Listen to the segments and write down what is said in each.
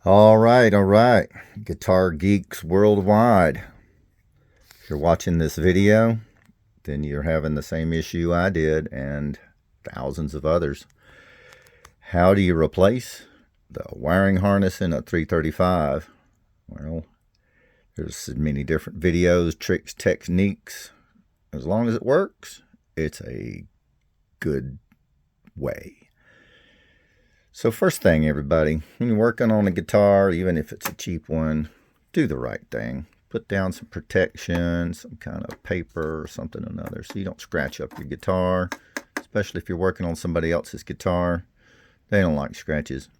All right. Guitar geeks worldwide. If you're watching this video, then you're having the same issue I did and thousands of others. How do you replace the wiring harness in a 335? Well, there's many different videos, tricks, techniques. As long as it works, it's a good way. So first thing, everybody, when you're working on a guitar, even if it's a cheap one, do the right thing. Put down some protection, some kind of paper or something or another so you don't scratch up your guitar, especially if you're working on somebody else's guitar. They don't like scratches.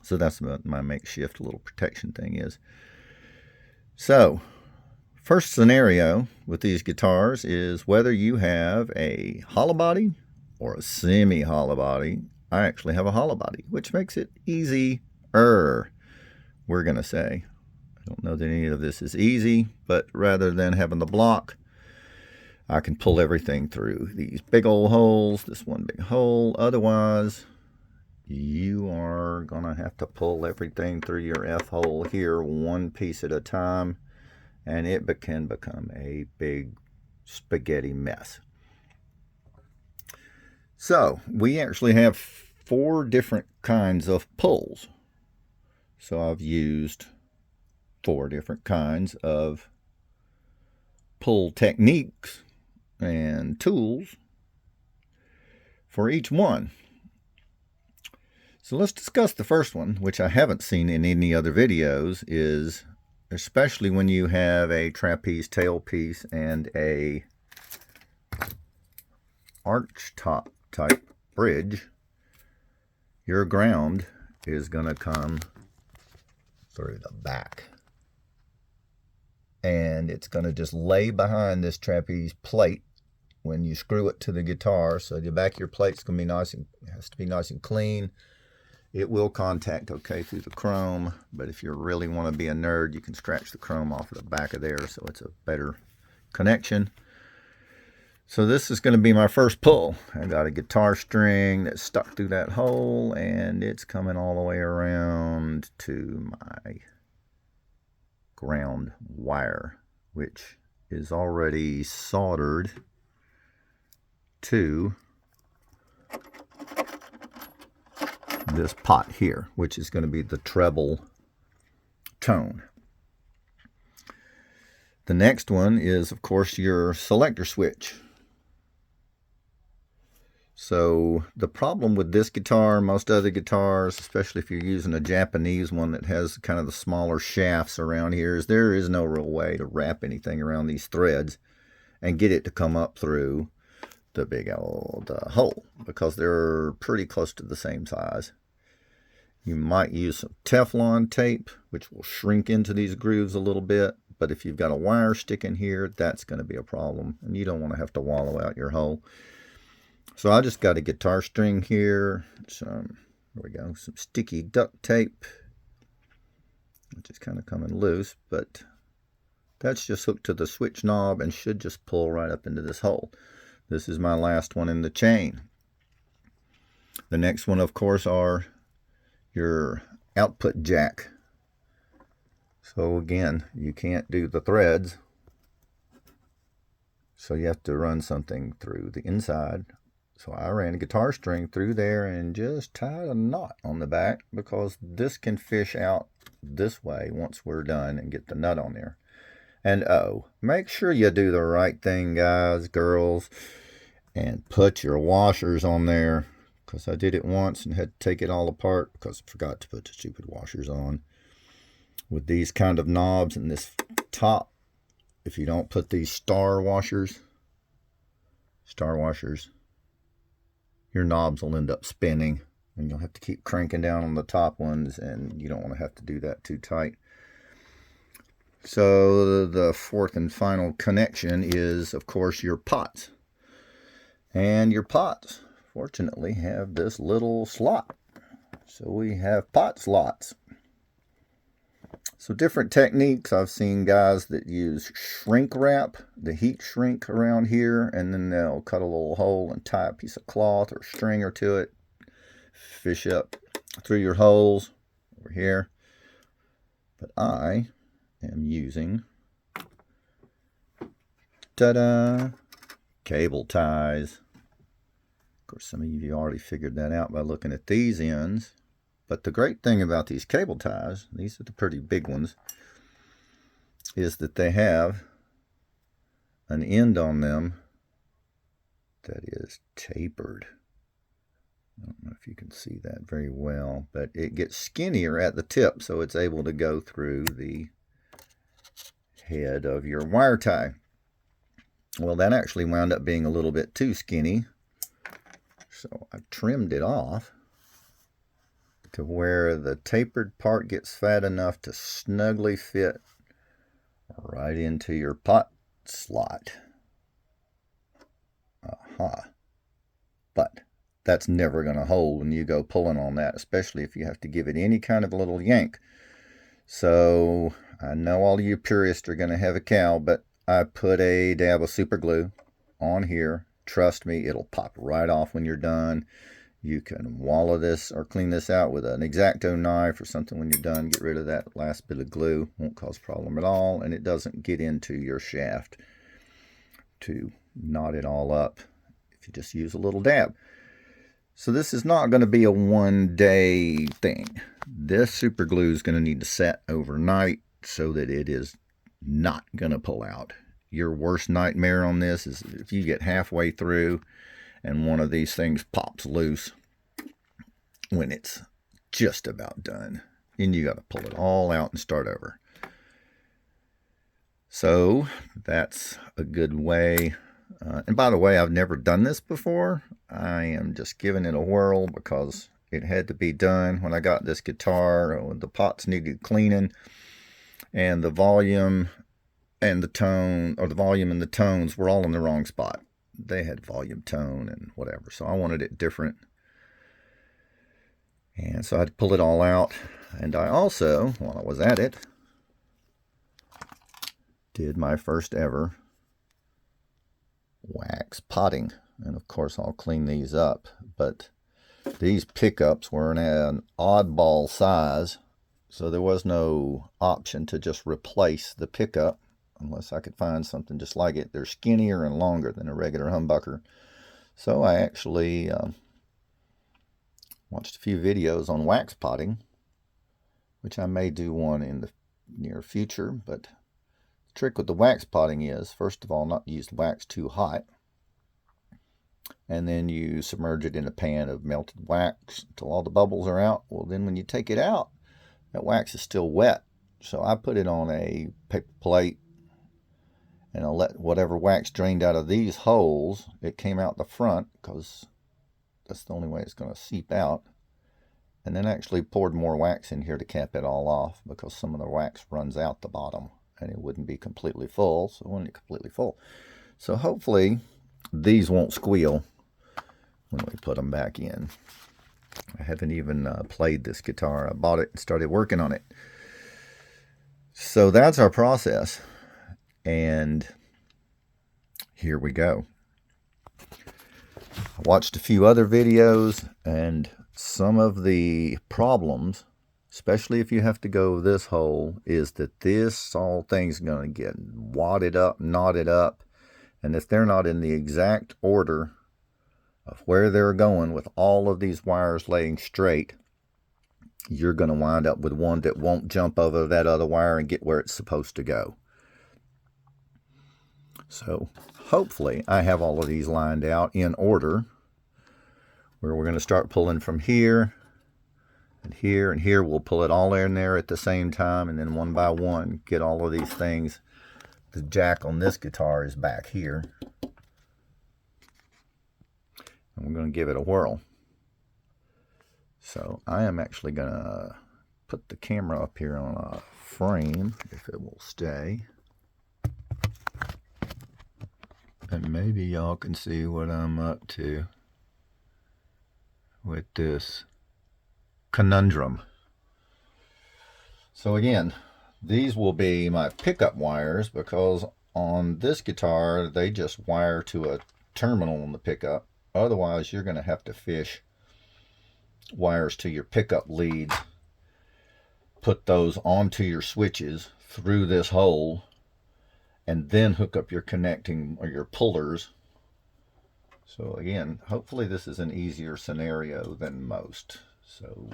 So that's what my makeshift little protection thing is. So, first scenario with these guitars is whether you have a hollow body or a semi-hollow body. I actually have a hollow body, which makes it easier, we're going to say. I don't know that any of this is easy, but rather than having the block, I can pull everything through these big old holes, this one big hole. Otherwise, you are going to have to pull everything through your F-hole here one piece at a time, and it can become a big spaghetti mess. So we actually have 4 different kinds of pulls. So I've used 4 different kinds of pull techniques and tools for each one. So let's discuss the first one, which I haven't seen in any other videos, is especially when you have a trapeze tailpiece and a arch top type bridge, your ground is going to come through the back. And it's going to just lay behind this trapeze plate when you screw it to the guitar. So the back of your plate's going to be nice and has to be nice and clean. It will contact okay through the chrome, but if you really want to be a nerd, you can scratch the chrome off of the back of there so it's a better connection. So this is going to be my first pull. I got a guitar string that's stuck through that hole, and it's coming all the way around to my ground wire, which is already soldered to this pot here, which is going to be the treble tone. The next one is, of course, your selector switch. So the problem with this guitar, most other guitars, especially if you're using a Japanese one that has kind of the smaller shafts around here, is there is no real way to wrap anything around these threads and get it to come up through the big old hole, because they're pretty close to the same size. You might use some Teflon tape, which will shrink into these grooves a little bit, but if you've got a wire sticking here, that's going to be a problem, and you don't want to have to wallow out your hole. So I just got a guitar string here, there we go, some sticky duct tape, which is kind of coming loose, but that's just hooked to the switch knob and should just pull right up into this hole. This is my last one in the chain. The next one, of course, are your output jack. So again, you can't do the threads, so you have to run something through the inside. So I ran a guitar string through there and just tied a knot on the back, because this can fish out this way once we're done and get the nut on there. And make sure you do the right thing, guys, girls, and put your washers on there, because I did it once and had to take it all apart because I forgot to put the stupid washers on. With these kind of knobs and this top, if you don't put these star washers, your knobs will end up spinning, and you'll have to keep cranking down on the top ones, and you don't want to have to do that too tight. So the fourth and final connection is, of course, your pots. And your pots, fortunately, have this little slot. So we have pot slots. So different techniques. I've seen guys that use shrink wrap, the heat shrink around here, and then they'll cut a little hole and tie a piece of cloth or stringer to it, fish up through your holes, over here. But I am using, ta-da, cable ties. Of course, some of you already figured that out by looking at these ends. But the great thing about these cable ties, these are the pretty big ones, is that they have an end on them that is tapered. I don't know if you can see that very well, but it gets skinnier at the tip, so it's able to go through the head of your wire tie. Well, that actually wound up being a little bit too skinny, so I trimmed it off to where the tapered part gets fat enough to snugly fit right into your pot slot. But that's never going to hold when you go pulling on that, especially if you have to give it any kind of a little yank. So I know all of you purists are going to have a cow, but I put a dab of super glue on here. Trust me, it'll pop right off when you're done. You can wallow this or clean this out with an X-Acto knife or something when you're done. Get rid of that last bit of glue. Won't cause a problem at all, and it doesn't get into your shaft to knot it all up if you just use a little dab. So this is not going to be a one-day thing. This super glue is going to need to set overnight so that it is not going to pull out. Your worst nightmare on this is if you get halfway through and one of these things pops loose when it's just about done. And you got to pull it all out and start over. So that's a good way. And by the way, I've never done this before. I am just giving it a whirl because it had to be done. When I got this guitar, the pots needed cleaning, and the volume and the tone, or the volume and the tones were all in the wrong spot. They had volume, tone, and whatever, so I wanted it different. And so I had to pull it all out. And I also, while I was at it, did my first ever wax potting. And of course I'll clean these up, but these pickups were an oddball size, so there was no option to just replace the pickup unless I could find something just like it. They're skinnier and longer than a regular humbucker. So I actually watched a few videos on wax potting, which I may do one in the near future. But the trick with the wax potting is, first of all, not to use the wax too hot. And then you submerge it in a pan of melted wax until all the bubbles are out. Well, then when you take it out, that wax is still wet. So I put it on a paper plate, and I'll let whatever wax drained out of these holes, it came out the front because that's the only way it's going to seep out. And then actually poured more wax in here to cap it all off, because some of the wax runs out the bottom and it wouldn't be completely full. So it wasn't completely full. So hopefully these won't squeal when we put them back in. I haven't even played this guitar. I bought it and started working on it. So that's our process. And here we go. I watched a few other videos, and some of the problems, especially if you have to go this hole, is that this whole thing's going to get wadded up, knotted up, and if they're not in the exact order of where they're going with all of these wires laying straight, you're going to wind up with one that won't jump over that other wire and get where it's supposed to go. So hopefully I have all of these lined out in order, where we're going to start pulling from here and here and here. We'll pull it all in there at the same time, and then one by one get all of these things. The jack on this guitar is back here, and we're going to give it a whirl. So I am actually going to put the camera up here on a frame, if it will stay. And maybe y'all can see what I'm up to with this conundrum. So again, these will be my pickup wires, because on this guitar they just wire to a terminal on the pickup. Otherwise you're going to have to fish wires to your pickup leads put those onto your switches through this hole and then hook up your connecting or your pullers. So again, hopefully this is an easier scenario than most. So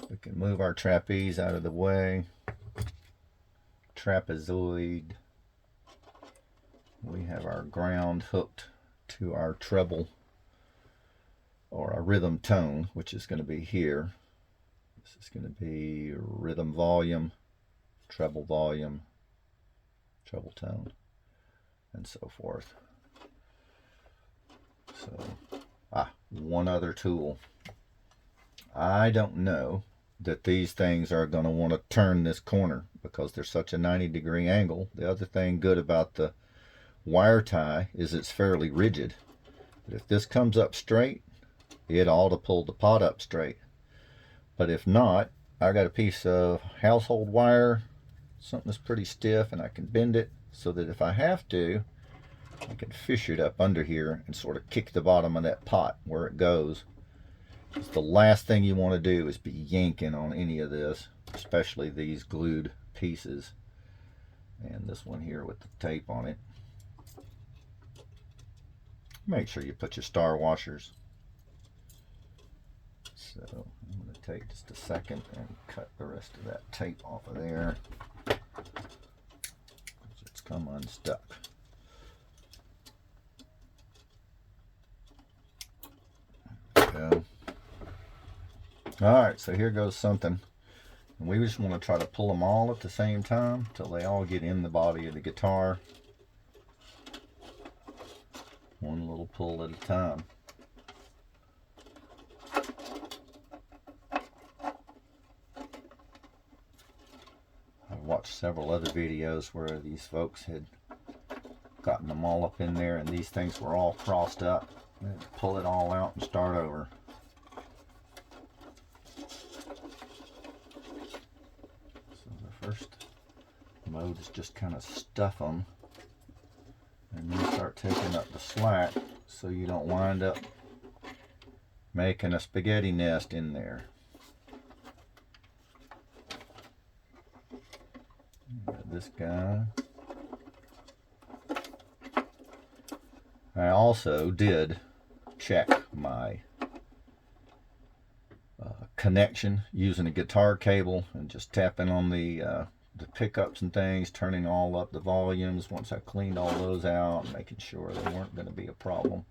we can move our trapeze out of the way. Trapezoid. We have our ground hooked to our treble or our rhythm tone, which is going to be here. This is going to be rhythm volume, treble volume, treble tone, and so forth. So, one other tool. I don't know that these things are going to want to turn this corner because they're such a 90-degree angle. The other thing good about the wire tie is it's fairly rigid. But if this comes up straight, it ought to pull the pot up straight. But if not, I got a piece of household wire, something that's pretty stiff, and I can bend it so that if I have to, I can fish it up under here and sort of kick the bottom of that pot where it goes. It's the last thing you want to do is be yanking on any of this, especially these glued pieces. And this one here with the tape on it. Make sure you put your star washers. So I'm going to take just a second and cut the rest of that tape off of there. It's come unstuck. There we go. Alright, so here goes something. And we just want to try to pull them all at the same time till they all get in the body of the guitar. One little pull at a time. I've watched several other videos where these folks had gotten them all up in there and these things were all crossed up. They'd pull it all out and start over. So the first mode is just kind of stuff them. And then start taking up the slack so you don't wind up making a spaghetti nest in there. Got this guy. I also did check my connection using a guitar cable and just tapping on the pickups and things, turning all up the volumes once I cleaned all those out, making sure they weren't going to be a problem.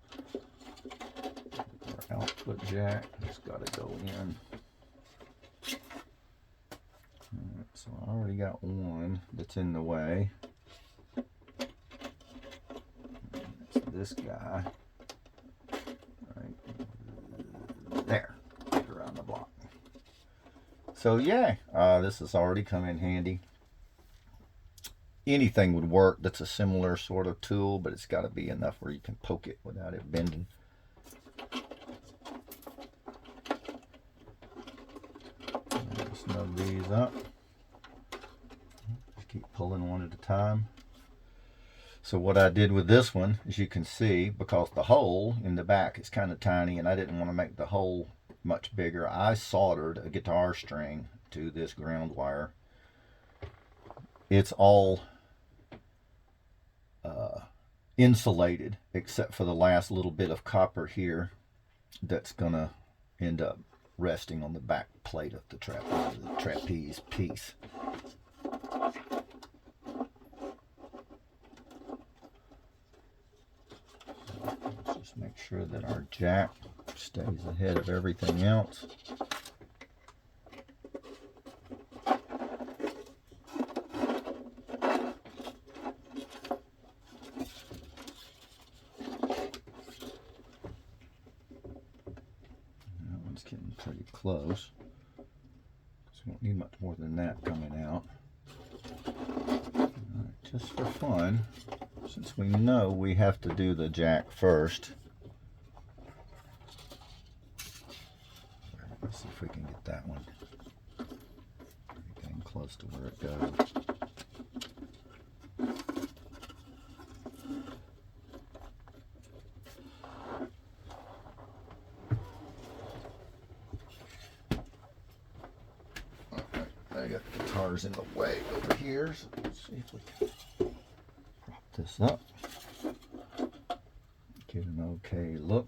Our output jack has got to go in. Alright, so I already got one that's in the way. It's this guy. Right there, around the block. So yeah, this has already come in handy. Anything would work that's a similar sort of tool, but it's got to be enough where you can poke it without it bending. Snug these up. Just keep pulling one at a time. So what I did with this one, as you can see, because the hole in the back is kind of tiny and I didn't want to make the hole much bigger, I soldered a guitar string to this ground wire. It's all insulated except for the last little bit of copper here that's gonna end up resting on the back plate of the trapeze piece. Let's just make sure that our jack stays ahead of everything else. Getting pretty close. So we don't need much more than that coming out. Right, just for fun, since we know we have to do the jack first. Let's see if we can get that one. Getting close to where it goes. got the guitars in the way over here, so let's see if we can prop this up. Get an okay look.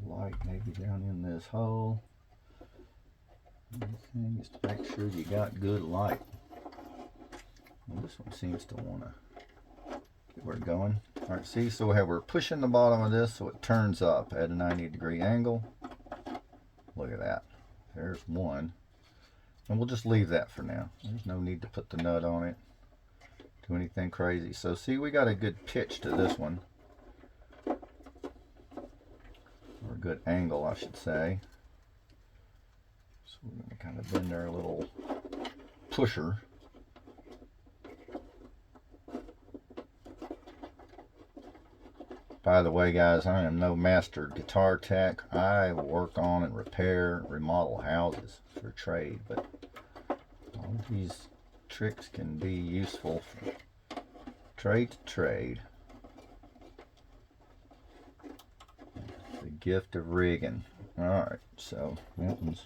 Light maybe down in this hole. Anything just to make sure you got good light. Well, this one seems to want to get where it's going. All right, see, so we're pushing the bottom of this so it turns up at a 90-degree angle. Look at that. There's one. And we'll just leave that for now. There's no need to put the nut on it, do anything crazy. So see, we got a good pitch to this one. Or a good angle, I should say. So we're going to kind of bend our little pusher. By the way, guys, I am no master guitar tech. I work on and repair, remodel houses for trade, but all of these tricks can be useful for trade to trade. The gift of rigging. All right, so that one's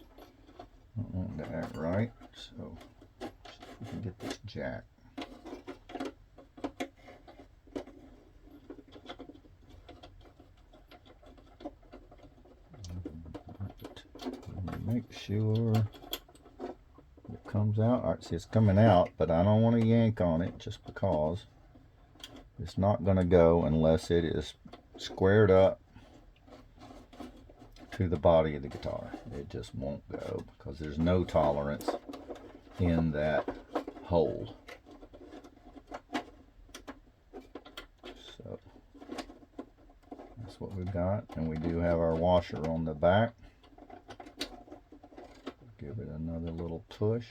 not wanting to act right. So see if we can get this jack. Make sure it comes out. All right, see, it's coming out, but I don't want to yank on it just because it's not going to go unless it is squared up to the body of the guitar. It just won't go because there's no tolerance in that hole. So that's what we've got, and we do have our washer on the back. Give it another little push.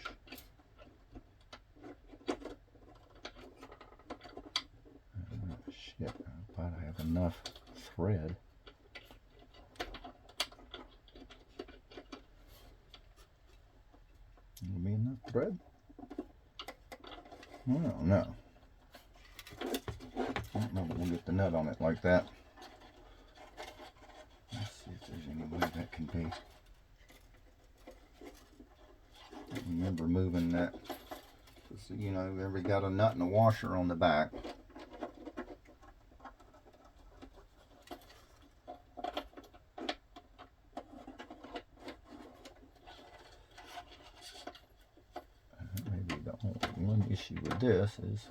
Shit, I thought I have enough thread. Will be enough thread? Well, no. I don't know, but we'll get the nut on it like that. Let's see if there's any way that can be. Remember moving that, so, you know, remember you got a nut and a washer on the back. Maybe the only one issue with this is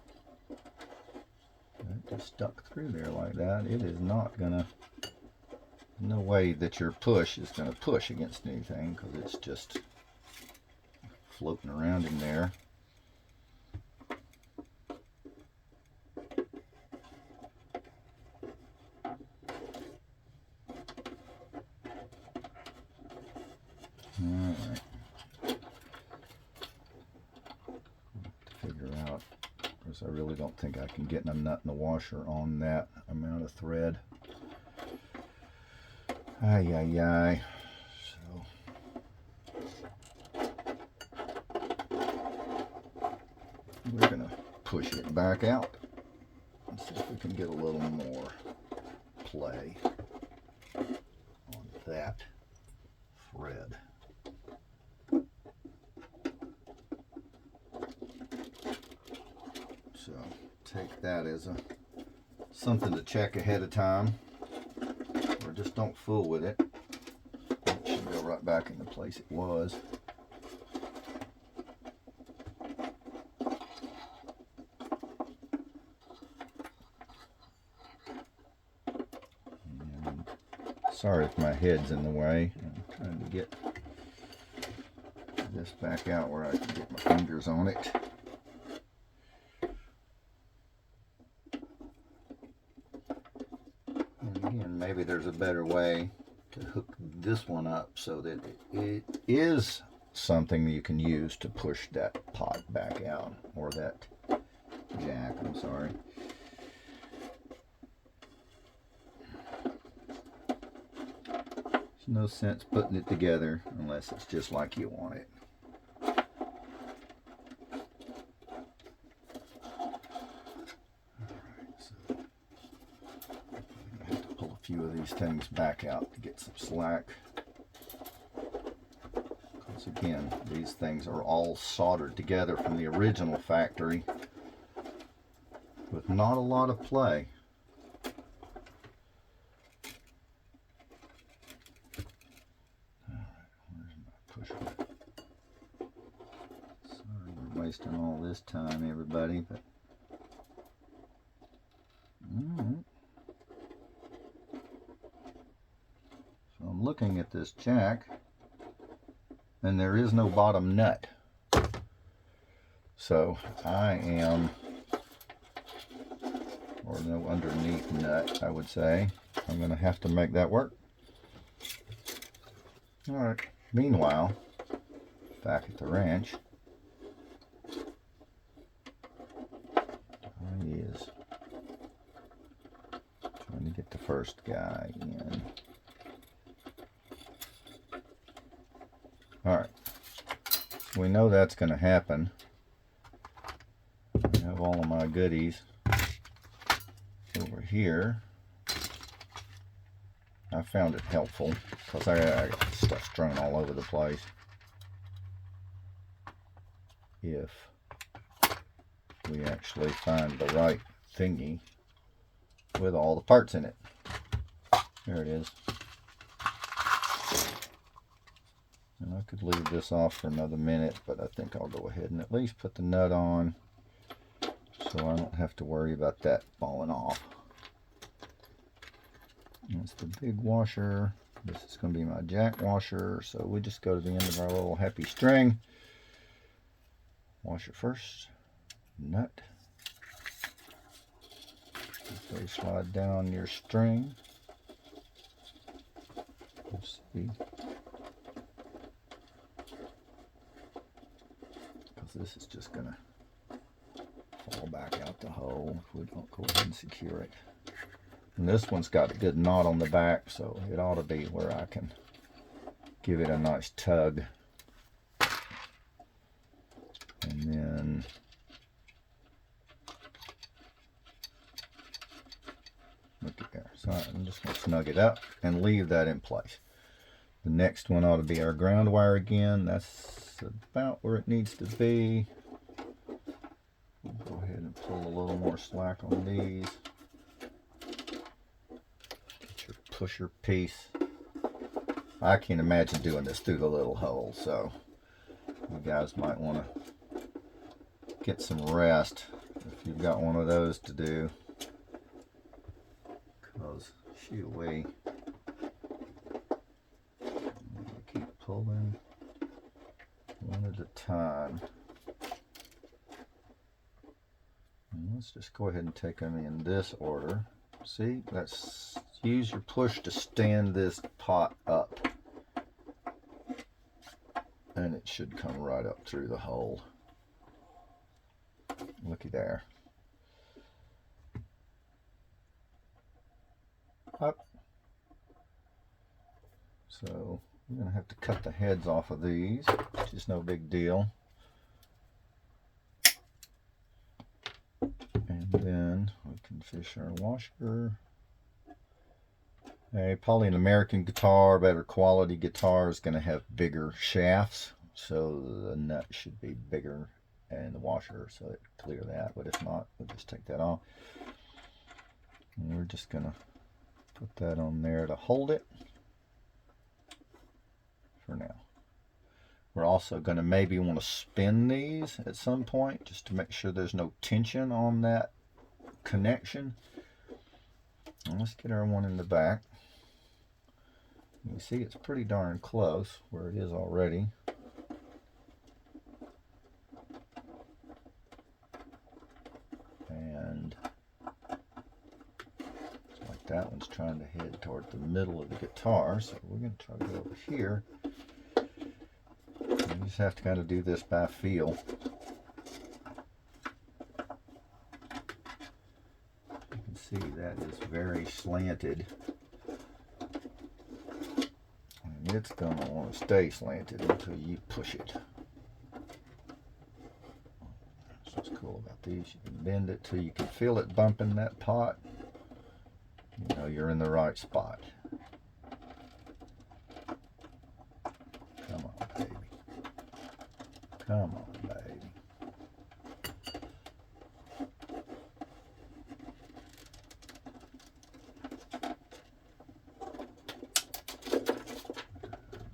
that just stuck through there like that. It is not gonna, no way that your push is gonna push against anything because it's just floating around in there. Alright. Figure out, because I really don't think I can get a nut and a washer on that amount of thread. Ay, ay, ay. We're going to push it back out and see if we can get a little more play on that thread. So take that as something to check ahead of time, or just don't fool with it. It should go right back in the place it was. Sorry if my head's in the way. I'm trying to get this back out where I can get my fingers on it. And again, maybe there's a better way to hook this one up so that it is something you can use to push that pot back out, or that jack, I'm sorry. There's no sense putting it together unless it's just like you want it. Alright, so I have to pull a few of these things back out to get some slack. Once again, these things are all soldered together from the original factory with not a lot of play. Wasting all this time, everybody, but so I'm looking at this jack, and there is no bottom nut. So I am, or no underneath nut, I would say. I'm going to have to make that work. All right. Meanwhile, back at the ranch, he is trying to get the first guy in. All right. We know that's going to happen. I have all of my goodies over here. I found it helpful because I got stuff strewn all over the place. If we actually find the right thingy with all the parts in it. There it is. And I could leave this off for another minute, but I think I'll go ahead and at least put the nut on so I don't have to worry about that falling off. That's the big washer. This is going to be my jack washer, so we just go to the end of our little happy string. Washer first, nut. They slide down your string. Let's see. Because this is just going to fall back out the hole if we don't go ahead and secure it. And this one's got a good knot on the back, so it ought to be where I can give it a nice tug. And then look at there. So I'm just going to snug it up and leave that in place. The next one ought to be our ground wire again. That's about where it needs to be. We'll go ahead and pull a little more slack on these. Get your pusher piece. I can't imagine doing this through the little hole, so you guys might want to get some rest if you've got one of those to do, because shoot-wee, keep pulling one at a time. And let's just go ahead and take them in this order. See, let's use your push to stand this pot up, and it should come right up through the hole. Looky there. Up. So we're going to have to cut the heads off of these, which is no big deal. And then we can fish our washer. Probably an American guitar, better quality guitar, is going to have bigger shafts, so the nut should be bigger and the washer, so it clear that. But if not, we'll just take that off. And we're just going to put that on there to hold it for now. We're also going to maybe want to spin these at some point just to make sure there's no tension on that connection. And let's get our one in the back. You see it's pretty darn close where it is already. And it's like that one's trying to head toward the middle of the guitar, so we're going to try to go over here. You just have to kind of do this by feel. You can see that is very slanted. And it's going to want to stay slanted until you push it. That's what's cool about these. You can bend it till you can feel it bumping that pot. You know you're in the right spot. Come on, baby. Come on, baby.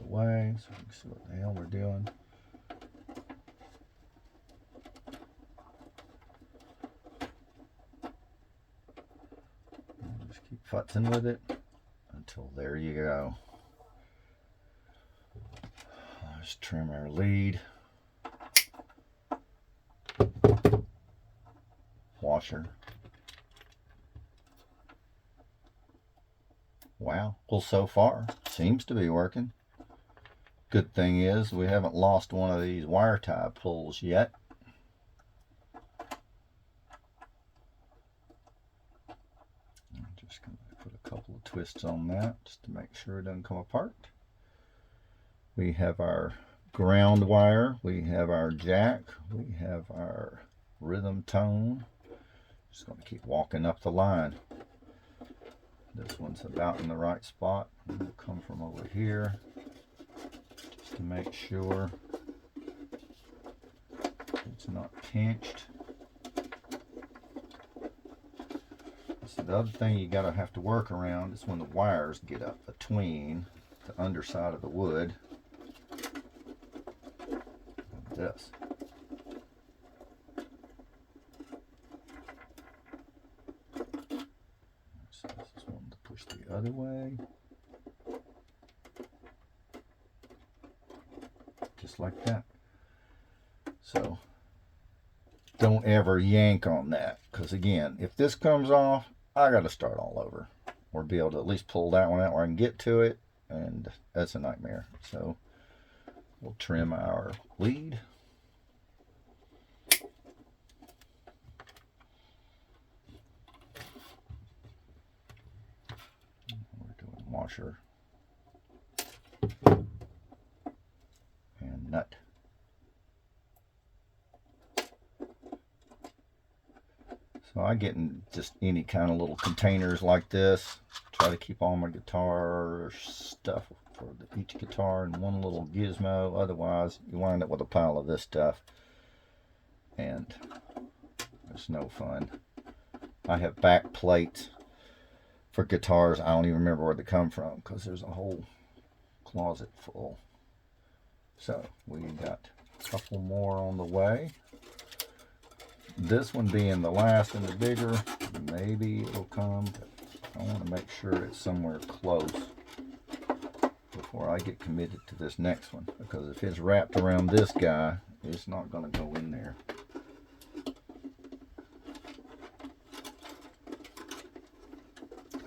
Way so we can see what the hell we're doing. And just keep futzing with it until there you go. Let's trim our lead. Washer. Wow, well, so far seems to be working. Good thing is we haven't lost one of these wire tie pulls yet. I'm just going to put a couple of twists on that just to make sure it doesn't come apart. We have our ground wire, we have our jack, we have our rhythm tone. Just going to keep walking up the line. This one's about in the right spot. We'll come from over here just to make sure it's not pinched. So the other thing you gotta have to work around is when the wires get up between the underside of the wood and this. So this is one to push the other way. Just like that. So don't ever yank on that, because again, if this comes off, I got to start all over, or be able to at least pull that one out where I can get to it, and that's a nightmare. So we'll trim our lead. We're doing washer and nut. So I get in just any kind of little containers like this. Try to keep all my guitar stuff for each guitar in one little gizmo. Otherwise, you wind up with a pile of this stuff, and it's no fun. I have back plates for guitars. I don't even remember where they come from because there's a whole closet full. So we got a couple more on the way. This one being the last and the bigger, maybe it'll come. I want to make sure it's somewhere close before I get committed to this next one, because if it's wrapped around this guy, it's not going to go in there.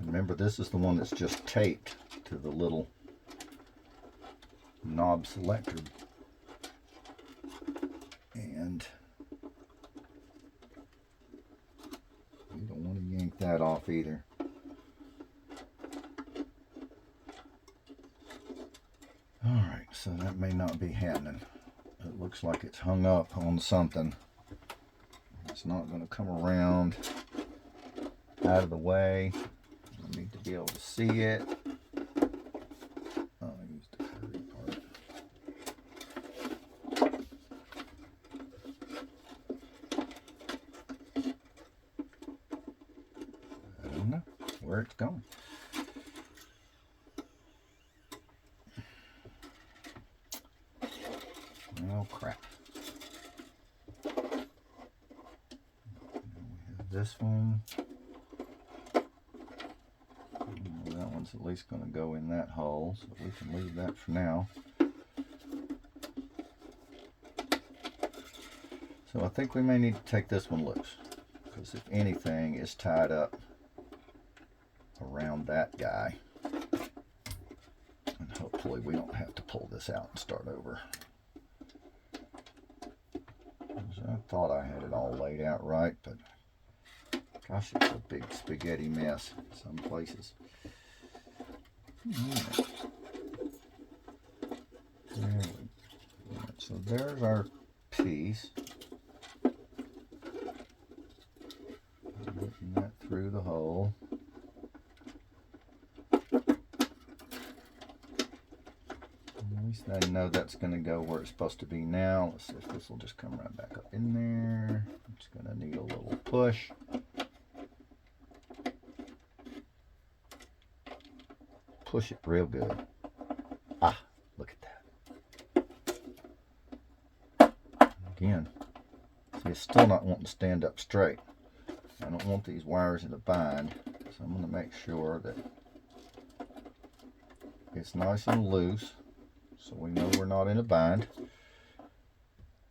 Remember, this is the one that's just taped to the little knob selector, and you don't want to yank that off either. Alright, so that may not be happening. It looks like it's hung up on something. It's not going to come around out of the way. I need to be able to see it. I'll use the curvy part. I don't know where it's going. Oh crap. We have this one. That one's at least going to go in that hole, so we can leave that for now. So I think we may need to take this one loose, because if anything is tied up around that guy, and hopefully we don't have to pull this out and start over. I thought I had it all laid out right, but gosh, it's a big spaghetti mess in some places. Right. So there's our piece. Getting that through the hole. And least I know that's going to go where it's supposed to be now. Let's see if this will just come right back up in there. It's going to need a little push. Push it real good. Ah, look at that. Again, see, it's still not wanting to stand up straight. I don't want these wires in a bind, so I'm going to make sure that it's nice and loose, so we know we're not in a bind.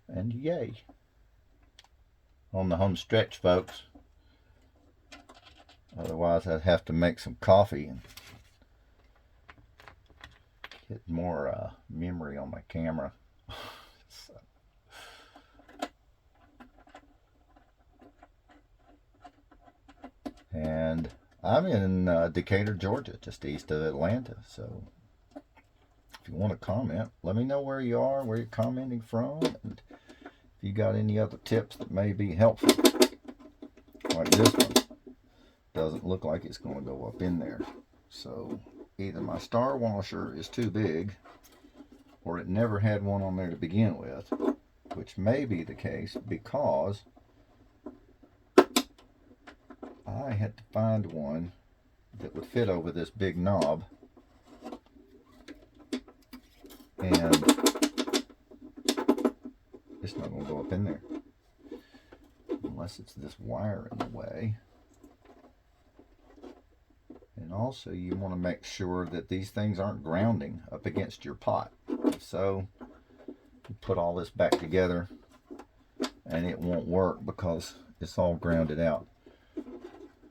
And yay! On the home stretch, folks. Otherwise, I'd have to make some coffee and get more memory on my camera. So. And I'm in Decatur, Georgia, just east of Atlanta. So if you want to comment, let me know where you are, where you're commenting from, and if you got any other tips that may be helpful. Like this one. Doesn't look like it's going to go up in there. So either my star washer is too big, or it never had one on there to begin with, which may be the case because I had to find one that would fit over this big knob, and it's not going to go up in there unless it's this wire in the way. And also you want to make sure that these things aren't grounding up against your pot. So you put all this back together and it won't work because it's all grounded out.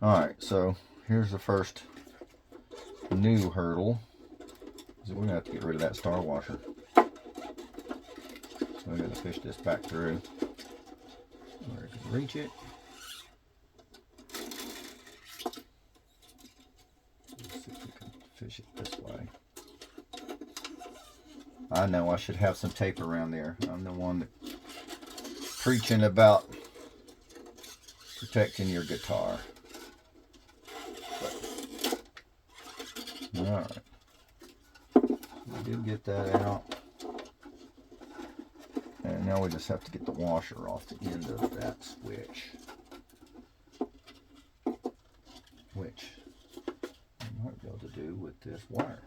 Alright, so here's the first new hurdle. So we're going to have to get rid of that star washer. So we're going to fish this back through where it can reach it. Let's see if we can fish it this way. I know I should have some tape around there. I'm the one that preaching about protecting your guitar. Alright, we did get that out, and now we just have to get the washer off the end of that switch, which I might be able to do with this wire.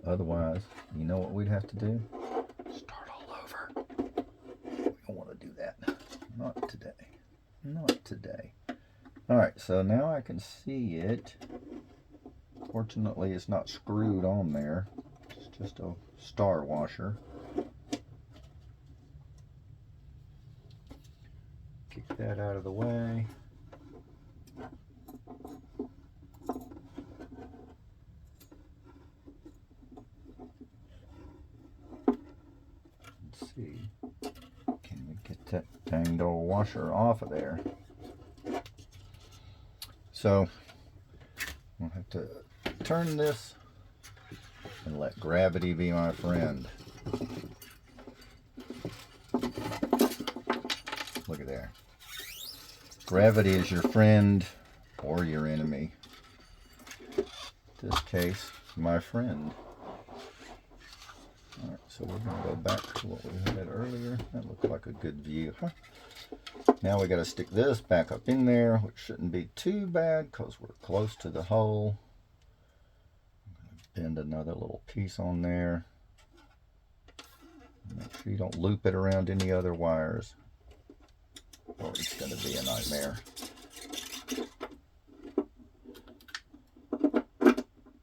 Otherwise, you know what we'd have to do? Start all over. We don't want to do that. Not today. Not today. Alright, so now I can see it. Fortunately, it's not screwed on there. It's just a star washer. Kick that out of the way. Let's see. Can we get that danged old washer off of there? So we'll have to turn this and let gravity be my friend. Look at there. Gravity is your friend or your enemy. In this case, my friend. Alright, so we're going to go back to what we had earlier. That looked like a good view, huh? Now we got to stick this back up in there, which shouldn't be too bad because we're close to the hole. I'm going to bend another little piece on there. Make sure you don't loop it around any other wires, or it's going to be a nightmare.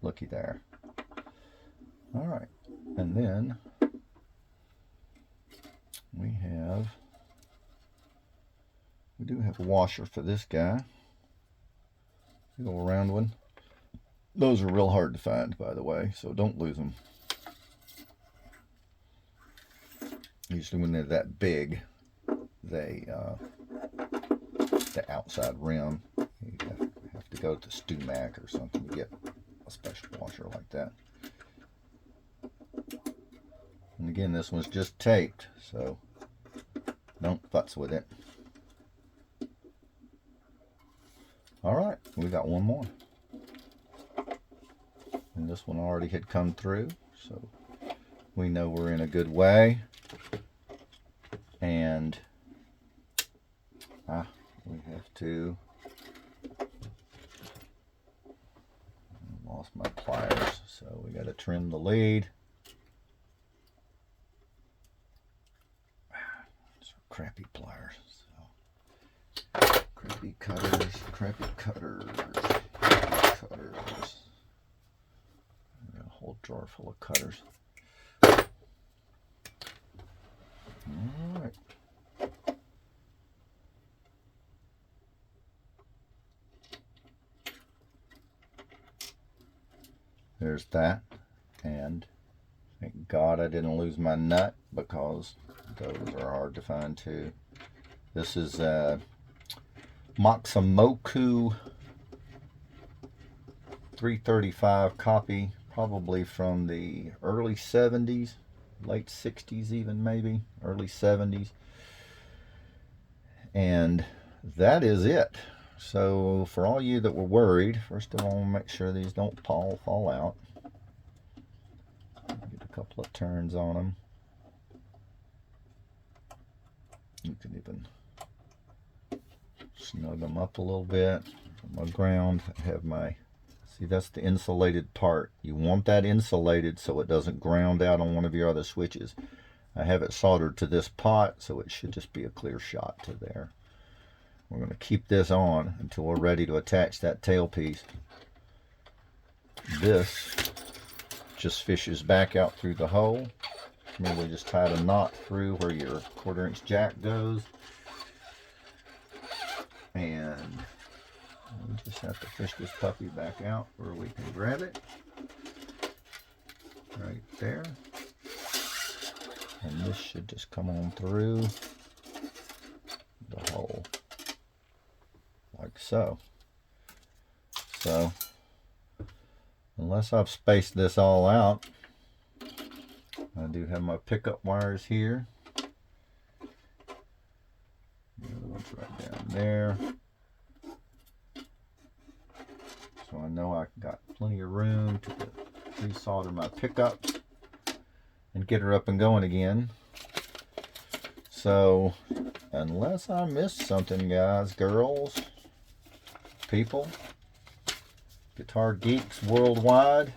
Looky there. Alright, and then we do have a washer for this guy. Little round one. Those are real hard to find, by the way, so don't lose them. Usually when they're that big, they the outside rim, you have to go to StewMac or something to get a special washer like that. And again, this one's just taped, so don't futz with it. we got one more. And this one already had come through, so we know we're in a good way. And we have to, I lost my pliers, so we got to trim the lead. These are crappy pliers. So. Crappy cutters, crappy cutters, crappy cutters. I got a whole drawer full of cutters. All right. There's that, and thank God I didn't lose my nut, because those are hard to find too. This is Matsumoku 335 copy, probably from the early 70s, late 60s even, maybe early 70s. And that is it. So for all you that were worried, first of all, make sure these don't fall out. Get a couple of turns on them. You can even snug them up a little bit. On my ground, I have my, see, that's the insulated part. You want that insulated so it doesn't ground out on one of your other switches. I have it soldered to this pot, so it should just be a clear shot to there. We're going to keep this on until we're ready to attach that tailpiece. This just fishes back out through the hole. Merely just tied a knot through where your 1/4-inch jack goes. And we just have to fish this puppy back out where we can grab it. Right there. And this should just come on through the hole. Like so. So, unless I've spaced this all out, I do have my pickup wires here. The other one's right down there. So I know I got plenty of room to resolder my pickups and get her up and going again. So, unless I missed something, guys, girls, people, guitar geeks worldwide,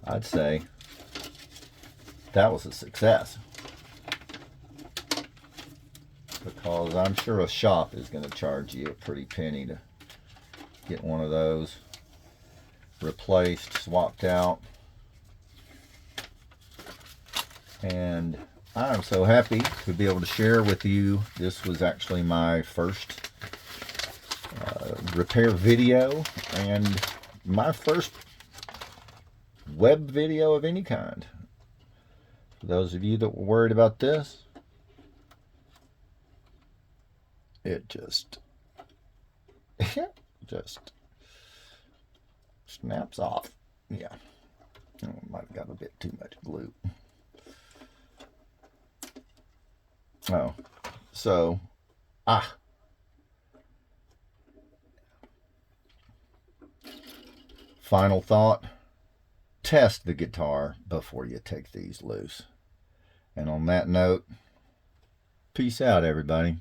I'd say that was a success, because I'm sure a shop is going to charge you a pretty penny to get one of those replaced, swapped out. And I'm so happy to be able to share with you. This was actually my first repair video and my first web video of any kind. For those of you that were worried about this, it just snaps off. Yeah, might have got a bit too much glue. Oh, so, final thought, test the guitar before you take these loose. And on that note, peace out, everybody.